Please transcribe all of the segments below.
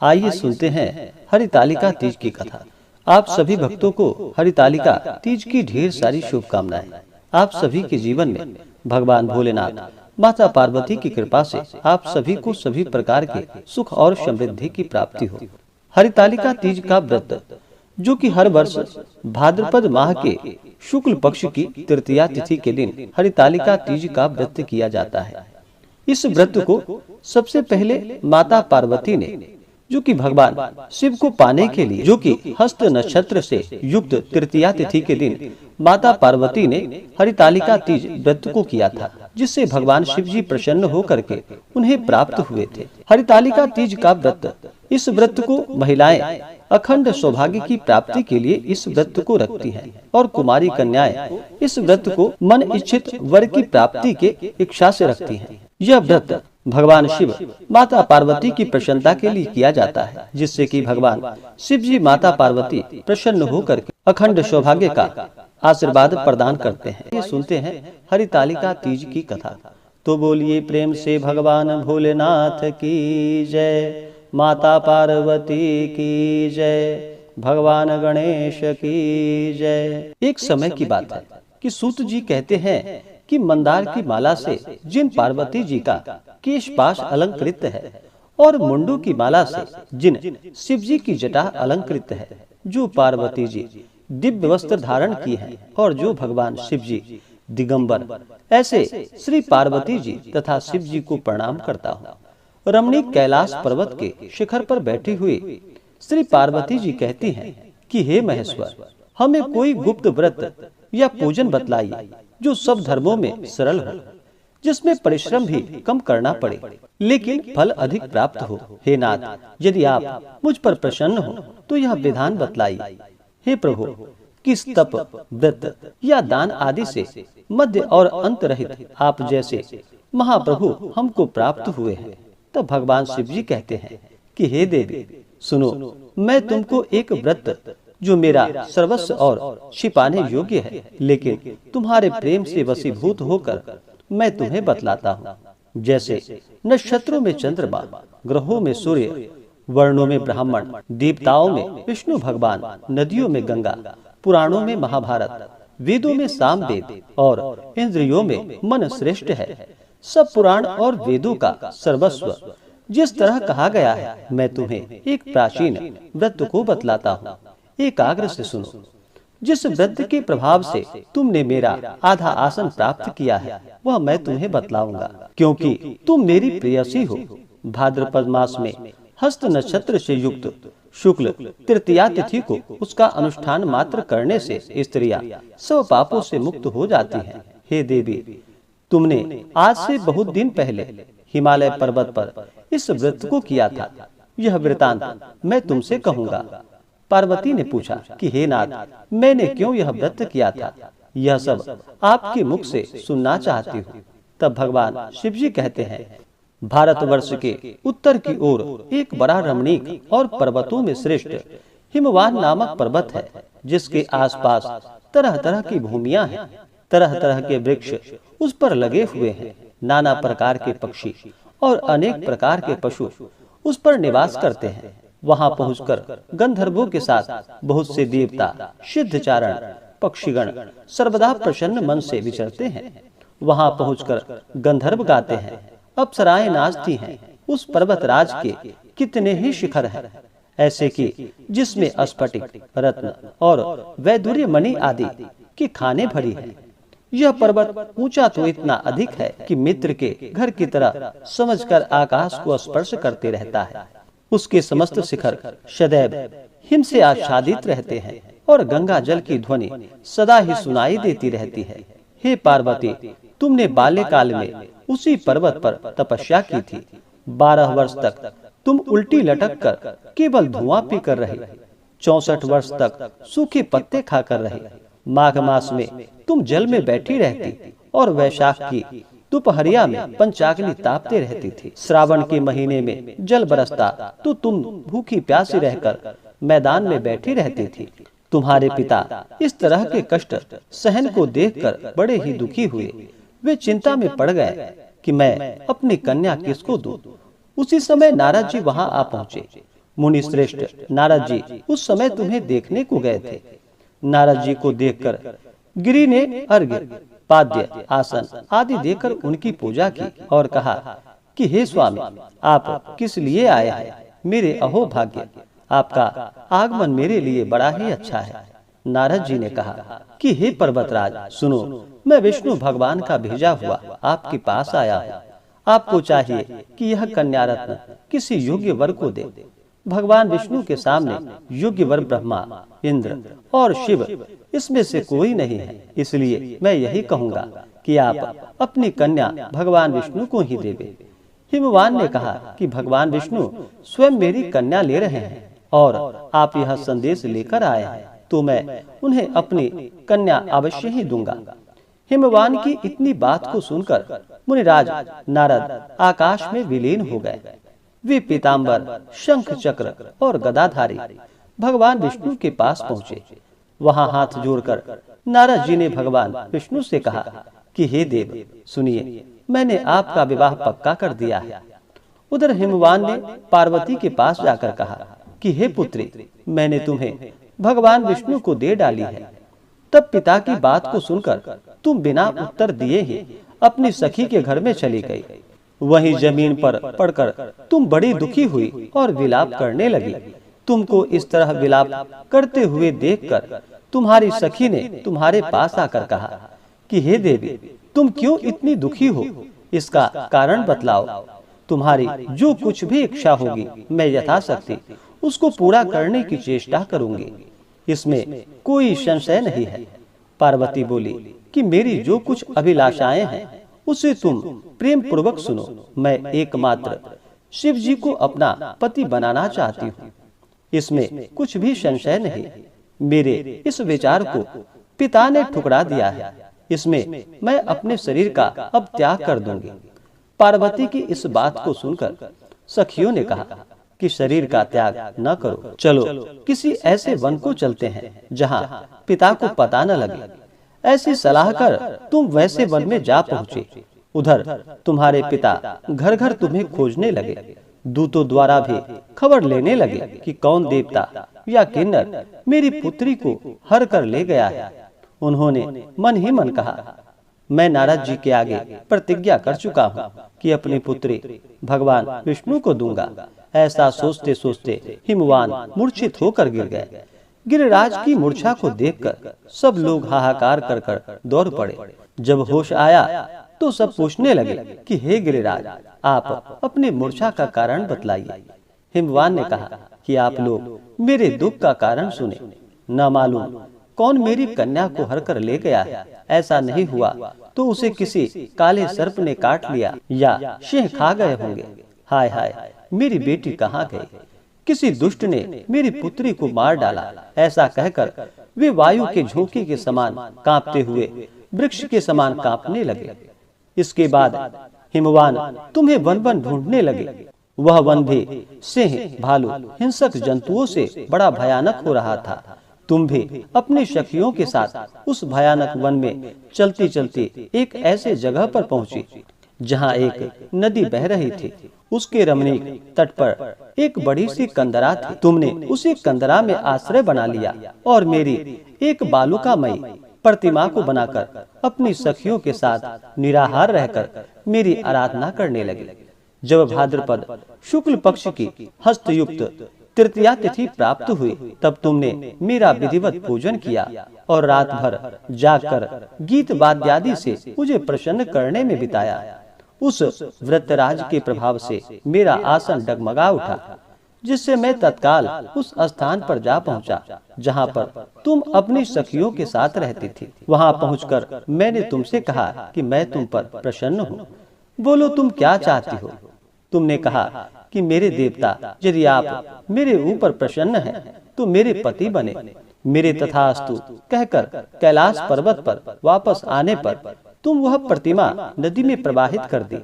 आइए सुनते हैं हरितालिका तीज की कथा। आप सभी भक्तों को हरितालिका तीज की ढेर सारी शुभकामनाएं। आप सभी के जीवन में भगवान भोलेनाथ, माता पार्वती की कृपा से आप सभी को सभी प्रकार के सुख और समृद्धि की प्राप्ति हो। हरितालिका तीज का व्रत, जो कि हर वर्ष भाद्रपद माह के शुक्ल पक्ष की तृतीया तिथि के दिन हरितालिका तीज का व्रत किया जाता है। इस व्रत को सबसे पहले माता पार्वती ने, जो कि भगवान शिव को पाने के लिए, जो कि हस्त नक्षत्र से युक्त तृतीया तिथि के दिन माता पार्वती ने हरितालिका तीज व्रत को किया था, जिससे भगवान शिव जी प्रसन्न होकर के उन्हें प्राप्त हुए थे। हरितालिका तीज का व्रत, इस व्रत को महिलाएं अखंड सौभाग्य की प्राप्ति के लिए इस व्रत को रखती हैं और कुमारी कन्याएं इस व्रत को मन इच्छित वर की प्राप्ति के इच्छा से रखती हैं। यह व्रत भगवान शिव, माता पार्वती की प्रसन्नता के लिए किया जाता है, जिससे कि भगवान शिव जी माता पार्वती प्रसन्न होकर के अखंड सौभाग्य का आशीर्वाद प्रदान करते हैं। ये सुनते हैं हरितालिका तीज की कथा। तो बोलिए प्रेम से भगवान भोलेनाथ की जय, माता पार्वती की जय, भगवान गणेश की जय। एक समय की बात है कि सूत जी कहते हैं कि मंदार की माला से जिन पार्वती जी का केश पाश अलंकृत है और मुंडू की माला से जिन शिव जी की जटा अलंकृत है, जो पार्वती जी दिव्य वस्त्र धारण की हैं और जो भगवान शिव जी दिगंबर, ऐसे श्री पार्वती जी तथा शिव जी को प्रणाम करता हूँ। रमणीक कैलाश पर्वत के शिखर पर बैठी हुई श्री पार्वती जी कहती हैं कि हे महेश्वर, हमें कोई गुप्त व्रत या पूजन बतलाइए जो सब धर्मों में सरल हो, जिसमें परिश्रम भी कम करना पड़े लेकिन फल अधिक प्राप्त हो। हे नाथ, यदि आप मुझ पर प्रसन्न हो तो यह विधान बतलाइए। हे प्रभु, किस तप, व्रत या दान आदि से मध्य और अंत रहित आप जैसे महाप्रभु हमको प्राप्त हुए हैं। तब भगवान शिव जी कहते हैं कि हे देवी, सुनो, मैं तुमको एक व्रत जो मेरा सर्वस्व और छिपाने योग्य है, लेकिन तुम्हारे प्रेम से वशीभूत होकर मैं तुम्हें बतलाता हूँ। जैसे नक्षत्रों में चंद्रमा, ग्रहों में सूर्य, वर्णों में ब्राह्मण, देवताओं में विष्णु भगवान, नदियों में गंगा, पुराणों में महाभारत, वेदों में सामवेद और इंद्रियों में मन श्रेष्ठ है। सब पुराण और वेदों का सर्वस्व जिस तरह कहा गया है, मैं तुम्हें एक प्राचीन व्रत को बतलाता हूँ। एकाग्र से सुनो। जिस व्रत के प्रभाव से तुमने मेरा आधा आसन प्राप्त किया है, वह मैं तुम्हें बतलाऊंगा, क्योंकि तुम मेरी प्रेयसी हो। भाद्रपद मास में हस्त नक्षत्र से युक्त शुक्ल तृतीया तिथि को उसका अनुष्ठान मात्र करने से स्त्रियां सब पापों से मुक्त हो जाती हैं। हे देवी, तुमने आज से बहुत दिन पहले हिमालय पर्वत पर इस व्रत को किया था। यह वृतांत मैं तुमसे कहूँगा। पार्वती ने पूछा कि हे नाथ, मैंने क्यों यह व्रत किया था, यह सब आपके मुख से सुनना चाहती हूँ। तब भगवान शिव जी कहते हैं, भारतवर्ष के उत्तर की ओर एक बड़ा रमणीक और पर्वतों में श्रेष्ठ हिमवान नामक पर्वत है, जिसके आसपास तरह तरह की भूमियां हैं। तरह तरह के वृक्ष उस पर लगे हुए हैं। नाना प्रकार के पक्षी और अनेक प्रकार के पशु उस पर निवास करते हैं। वहां पहुंचकर गंधर्वों के साथ बहुत से देवता, सिद्धचारण, पक्षीगण सर्वदा प्रसन्न मन से विचरते हैं। वहां पहुंचकर गंधर्व गाते हैं, अप्सराएं नाचती हैं। उस पर्वतराज के कितने ही शिखर हैं, ऐसे कि जिसमें स्फटिक, रत्न और वैदुर्य मणि आदि की खाने भरी हैं। यह पर्वत ऊंचा तो इतना अधिक है कि मित्र के घर की तरह समझकर आकाश को स्पर्श करते रहता है। उसके समस्त शिखर सदैव हिम से आच्छादित रहते हैं और गंगा जल की ध्वनि सदा ही सुनाई देती रहती है। हे पार्वती, तुमने बाल्यकाल में उसी पर्वत पर तपस्या की थी। 12 वर्ष तक तुम उल्टी लटक कर केवल धुआं पी कर रही। 64 वर्ष तक सूखे पत्ते खाकर रही। माघ मास में तुम जल में बैठी रहती और वैशाख की दोपहरिया में पंचाग्नि तापते रहती थी। श्रावण के महीने में जल बरसता तो तुम भूखी प्यासी रहकर मैदान में बैठी रहती थी। तुम्हारे पिता इस तरह के कष्ट सहन को देखकर बड़े ही दुखी हुए। वे चिंता में पड़ गए कि मैं अपनी कन्या किसको दूं। उसी समय नारद जी वहां आ पहुंचे। मुनि श्रेष्ठ नारद जी उस समय तुम्हें देखने को गए थे। नारद जी को देखकर गिरि ने अर्घ्य, पाद्य, आसन आदि देकर उनकी पूजा की और कहा कि हे स्वामी, आप किस लिए आए हैं? मेरे अहो भाग्य, आपका आगमन मेरे लिए बड़ा ही अच्छा है। नारद जी ने कहा कि हे पर्वतराज, सुनो, मैं विष्णु भगवान का भेजा हुआ आपके पास आया हूँ। आपको चाहिए कि यह कन्या रत्न किसी योग्य वर को दे। भगवान विष्णु के सामने योग्य वर ब्रह्मा, इंद्र और शिव, इसमें से कोई नहीं है। इसलिए मैं यही कहूँगा कि आप अपनी कन्या भगवान विष्णु को ही देवे। हिमवान ने कहा कि भगवान विष्णु स्वयं मेरी कन्या ले रहे हैं और आप यह संदेश लेकर आए हैं, तो मैं उन्हें अपनी कन्या अवश्य ही दूंगा। हिमवान की इतनी बात को सुनकर मुनिराज नारद आकाश में विलीन हो गए। वे पीताम्बर, शंख चक्र और गदाधारी भगवान विष्णु के पास पहुँचे। वहां हाथ जोड़कर नारद जी ने भगवान विष्णु से कहा कि हे देव, सुनिए, मैंने आपका विवाह पक्का कर दिया है। उधर हिमवान ने पार्वती के पास जाकर कहा कि हे पुत्री, मैंने तुम्हें भगवान विष्णु को दे डाली है। तब पिता की बात को सुनकर तुम बिना उत्तर दिए ही अपनी सखी के घर में चली गई। वहीं जमीन पर पड़कर तुम बड़ी दुखी हुई और विलाप करने लगी। तुमको इस तरह विलाप करते हुए देखकर तुम्हारी सखी ने तुम्हारे पास आकर कहा कि हे देवी, तुम क्यों इतनी दुखी हो? इसका कारण बतलाओ। तुम्हारी जो कुछ भी इच्छा होगी मैं यथाशक्ति उसको पूरा करने की चेष्टा करूंगी, इसमें कोई संशय नहीं है। पार्वती बोली कि मेरी जो कुछ अभिलाषाएं हैं उसे तुम प्रेम पूर्वक सुनो। मैं एकमात्र शिव जी को अपना पति बनाना चाहती हूँ, इसमें कुछ भी संशय नहीं। मेरे इस विचार को पिता ने ठुकरा दिया है, इसमें मैं अपने शरीर का अब त्याग कर दूंगी। पार्वती की इस बात को सुनकर सखियों ने कहा कि शरीर का त्याग न करो, चलो किसी ऐसे वन को चलते हैं जहाँ पिता को पता न लगे। ऐसी सलाह कर तुम वैसे वन में जा पहुँचे। उधर तुम्हारे पिता घर घर तुम्हें खोजने लगे। दूतों द्वारा भी खबर लेने लगे कि कौन देवता या किन्नर मेरी पुत्री को हर कर ले गया है। उन्होंने मन ही मन कहा, मैं नारद जी के आगे प्रतिज्ञा कर चुका हूँ कि अपनी पुत्री भगवान विष्णु को दूंगा। ऐसा सोचते सोचते हिमवान मूर्छित होकर गिर गए। गिरिराज की मूर्छा को देखकर सब लोग हाहाकार कर कर दौड़ पड़े। जब होश आया तो सब पूछने लगे कि हे गिरिराज, आप अपनी मूर्छा का कारण बतलाइए। हिमवान ने कहा कि आप लोग मेरे दुख का कारण सुने। न मालूम कौन मेरी कन्या को हर कर ले गया है। ऐसा नहीं हुआ तो उसे किसी काले सर्प ने काट लिया या सिंह खा गए होंगे। हाय हाय, मेरी बेटी कहाँ गई? किसी दुष्ट ने मेरी पुत्री को मार डाला। ऐसा कहकर वे वायु के झोंके के समान कांपते हुए वृक्ष के समान कांपने लगे। इसके बाद हिमवान तुम्हें वन वन ढूंढने लगे। वह वन भी सिंह, भालू, हिंसक जंतुओं से बड़ा भयानक हो रहा था। तुम भी अपनी सखियों के साथ उस भयानक वन में चलती चलती एक ऐसे जगह पर पहुंची जहां एक नदी बह रही थी। उसके रमणीक तट पर एक बड़ी सी कंदरा थी। तुमने उसी कंदरा में आश्रय बना लिया और मेरी एक बालुकामयी प्रतिमा को बनाकर अपनी सखियों के साथ निराहार रहकर मेरी आराधना करने लगे। जब भाद्रपद शुक्ल पक्ष की हस्तयुक्त तृतीया तिथि प्राप्त हुई, तब तुमने मेरा विधिवत पूजन किया और रात भर जागकर गीत वाद्यादि से मुझे प्रसन्न करने में बिताया। उस वृत्रराज के प्रभाव से मेरा आसन डगमगा उठा, जिससे मैं तत्काल उस स्थान पर जा पहुंचा जहां पर तुम अपनी सखियों के साथ रहती थी। वहां पहुंचकर मैंने तुमसे कहा कि मैं तुम पर प्रसन्न हूँ, बोलो तुम क्या चाहती हो। तुमने कहा कि मेरे देवता, यदि आप मेरे ऊपर प्रसन्न हैं तो मेरे पति बने। मेरे तथास्तु कहकर कैलाश पर्वत पर वापस आने पर तुम वह प्रतिमा नदी में प्रवाहित कर दी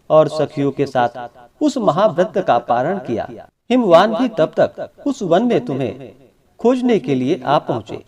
और सखियों के साथ उस महाव्रत का पारण किया। हिमवान भी तब तक उस वन में तुम्हें खोजने के लिए आ पहुँचे।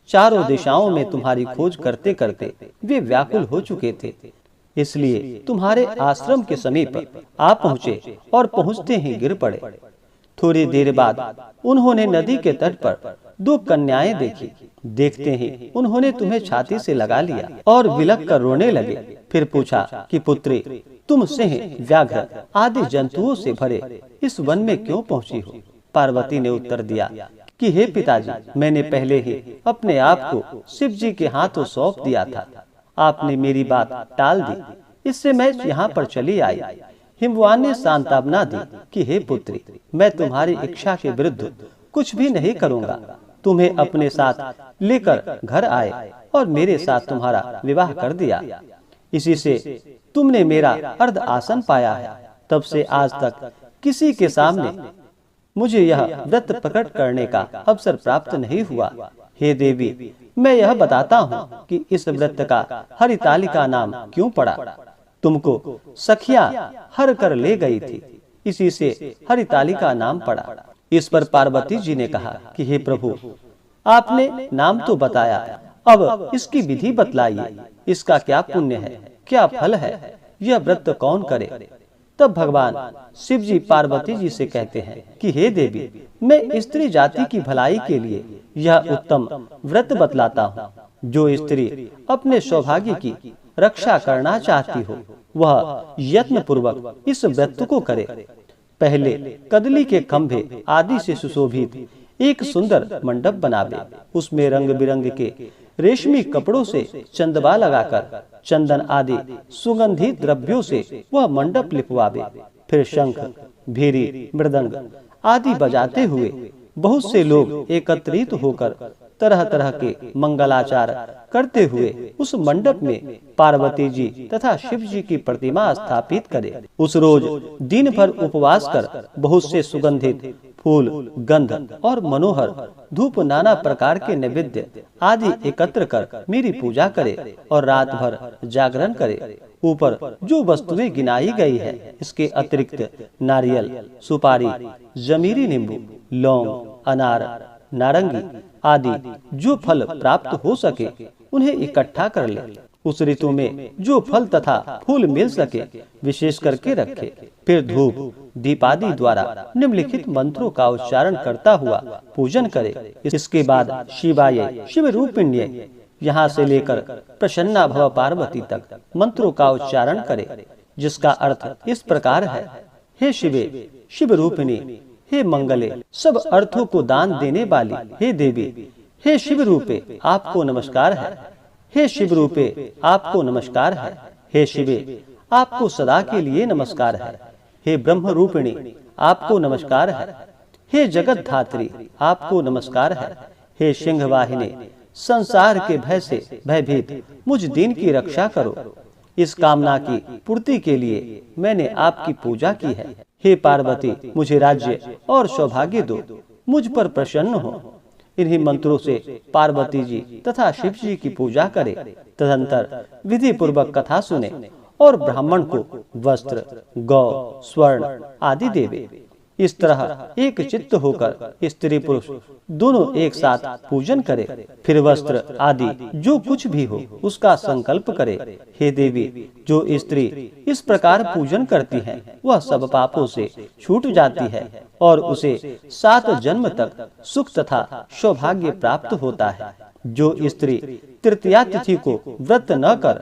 चारों दिशाओं में तुम्हारी खोज करते करते वे व्याकुल हो चुके थे, इसलिए तुम्हारे आश्रम के समीप आ पहुँचे और पहुँचते ही गिर पड़े। थोड़ी देर बाद उन्होंने नदी के तट पर 2 कन्याएं देखी। देखते ही उन्होंने तुम्हें छाती से लगा लिया और विलक कर रोने लगे। फिर पूछा कि पुत्री, तुम सिंह, व्याघ्र आदि जंतुओं से भरे इस वन में क्यों पहुंची हो? पार्वती ने उत्तर दिया कि हे पिताजी, मैंने पहले ही अपने आप को शिव जी के हाथों सौंप दिया था। आपने मेरी बात टाल दी, इससे मैं यहाँ पर चली आई। हिमवान ने सांत्वना दी कि हे पुत्री, मैं तुम्हारी इच्छा के विरुद्ध कुछ भी नहीं करूँगा। तुम्हें अपने साथ लेकर घर आए और मेरे साथ तुम्हारा विवाह कर दिया। इसी से तुमने मेरा अर्ध आसन पाया है। तब से आज तक किसी के सामने मुझे यह व्रत प्रकट करने का अवसर प्राप्त नहीं हुआ। हे देवी, मैं यह बताता हूँ कि इस व्रत का हरितालिका नाम क्यों पड़ा। तुमको सखिया हर कर ले गई थी, इसी से हरितालिका नाम पड़ा। इस पर पार्वती जी ने कहा कि हे प्रभु, आपने नाम तो बताया, अब इसकी विधि बतलाइए। इसका क्या पुण्य है, क्या फल है, यह व्रत कौन करे? तब भगवान शिव जी पार्वती जी से कहते हैं कि हे देवी, मैं स्त्री जाति की भलाई के लिए यह उत्तम व्रत बतलाता हूँ। जो स्त्री अपने सौभाग्य की रक्षा करना चाहती हो, वह यत्न पूर्वक इस व्रत को करे। पहले कदली के खंभे आदि से सुशोभित एक सुंदर मंडप बनावे। उसमें रंग बिरंग के रेशमी कपड़ों से चंदवा लगाकर चंदन आदि सुगंधित द्रव्यों से वह मंडप लिपवावे। फिर शंख, भीरी, मृदंग आदि बजाते हुए बहुत से लोग एकत्रित होकर तरह तरह के मंगलाचार करते हुए उस मंडप में पार्वती जी तथा शिव जी की प्रतिमा स्थापित करे। उस रोज दिन भर उपवास कर बहुत से सुगंधित फूल, गंध और मनोहर धूप, नाना प्रकार के नैवेद्य आदि एकत्र कर मेरी पूजा करे और रात भर जागरण करे। ऊपर जो वस्तुएं गिनाई गई है, इसके अतिरिक्त नारियल, सुपारी, जमीरी नींबू, लौंग, अनार, नारंगी आदि जो फल प्राप्त हो सके उन्हें इकट्ठा कर ले। उस ऋतु में जो फल तथा फूल मिल सके विशेष करके रखे। फिर धूप दीपादि द्वारा निम्नलिखित मंत्रों का उच्चारण करता हुआ पूजन करे। इसके बाद शिवाय, शिव रूपिण्य यहाँ से लेकर प्रसन्ना भव पार्वती तक मंत्रों का उच्चारण करे, जिसका अर्थ इस प्रकार है। हे शिवे, शिव रूपिणी, हे मंगले, सब अर्थों को दान देने वाली हे देवी, हे शिव रूपे आपको नमस्कार है। हे शिव रूपे आपको नमस्कार है। हे शिवे, आपको सदा के लिए नमस्कार है। हे ब्रह्म रूपिणी, आपको नमस्कार है। हे जगत धात्री, आपको नमस्कार है। हे सिंह वाहिनी, संसार के भय से भयभीत मुझ दीन की रक्षा करो। इस कामना की पूर्ति के लिए मैंने आपकी पूजा की है। हे पार्वती, मुझे राज्य और सौभाग्य दो, मुझ पर प्रसन्न हो। इन्हीं मंत्रों से पार्वती जी तथा शिव जी की पूजा करे। तदंतर विधि पूर्वक कथा सुने और ब्राह्मण को वस्त्र, गौ, स्वर्ण आदि देवे। इस तरह एक चित्त होकर स्त्री पुरुष दोनों एक साथ पूजन करे। फिर वस्त्र आदि जो कुछ भी हो उसका संकल्प करे। हे देवी, जो स्त्री इस प्रकार पूजन करती है वह सब पापों से छूट जाती है और उसे 7 जन्म तक सुख तथा सौभाग्य प्राप्त होता है। जो स्त्री तृतीया तिथि को व्रत न कर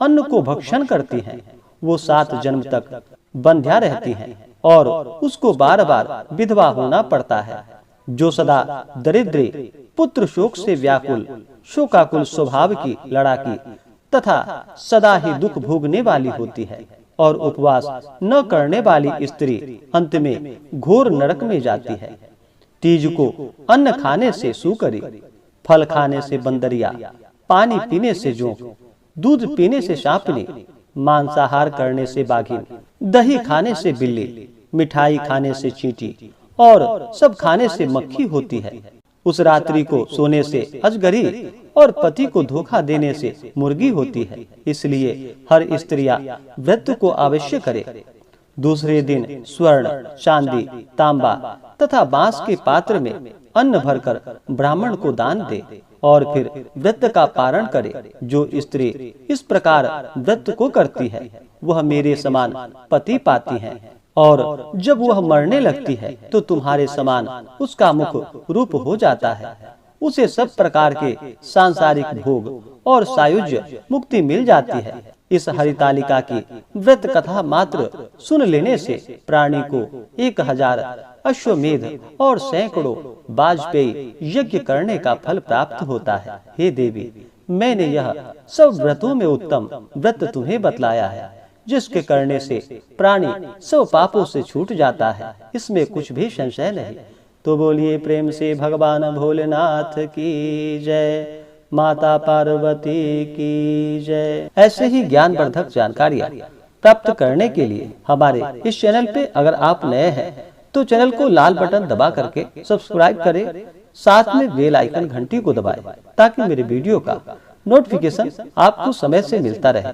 अन्न को भक्षण करती है, वो 7 जन्म तक बंध्या रहती है और उसको बार बार विधवा होना पड़ता है। जो सदा दरिद्री, पुत्र शोक से व्याकुल, शोकाकुल स्वभाव की लड़ाकी तथा सदा ही दुख भोगने वाली होती है और उपवास न करने वाली स्त्री अंत में घोर नरक में जाती है। तीज को अन्न खाने से सूकरी, फल खाने से बंदरिया, पानी पीने से जोंक, दूध पीने से सांपनी, मांसाहार करने से बाघिन, दही खाने से बिल्ली, मिठाई खाने से चींटी और सब खाने से मक्खी होती है। उस रात्रि को सोने से अजगरी और पति को धोखा देने से मुर्गी होती है। इसलिए हर स्त्रियां व्रत को अवश्य करे। दूसरे दिन स्वर्ण, चांदी, तांबा तथा बांस के पात्र में अन्न भरकर ब्राह्मण को दान दे और फिर व्रत का पारण करे। जो स्त्री इस प्रकार व्रत को करती है वह मेरे समान पति पाती है। और जब वह मरने लगती है तो तुम्हारे समान उसका मुख रूप हो जाता है। उसे सब प्रकार के सांसारिक भोग और सायुज्य मुक्ति मिल जाती है। इस हरितालिका की व्रत कथा मात्र सुन लेने से प्राणी को 1000 अश्वमेध और सैकड़ों वाजपेयी यज्ञ करने का फल प्राप्त होता है। हे देवी, मैंने यह सब व्रतों में उत्तम व्रत तुम्हें बतलाया है, जिसके करने से प्राणी सब पापों से छूट जाता है। इसमें कुछ भी संशय नहीं। तो बोलिए प्रेम से भगवान भोलेनाथ की जय, माता पार्वती की जय। ऐसे ही ज्ञानवर्धक जानकारियाँ प्राप्त करने के लिए हमारे इस चैनल पे अगर आप नए हैं तो चैनल को लाल बटन दबा करके सब्सक्राइब करें, साथ में बेल आइकन घंटी को दबाएं ताकि मेरे वीडियो का नोटिफिकेशन आपको समय से मिलता रहे।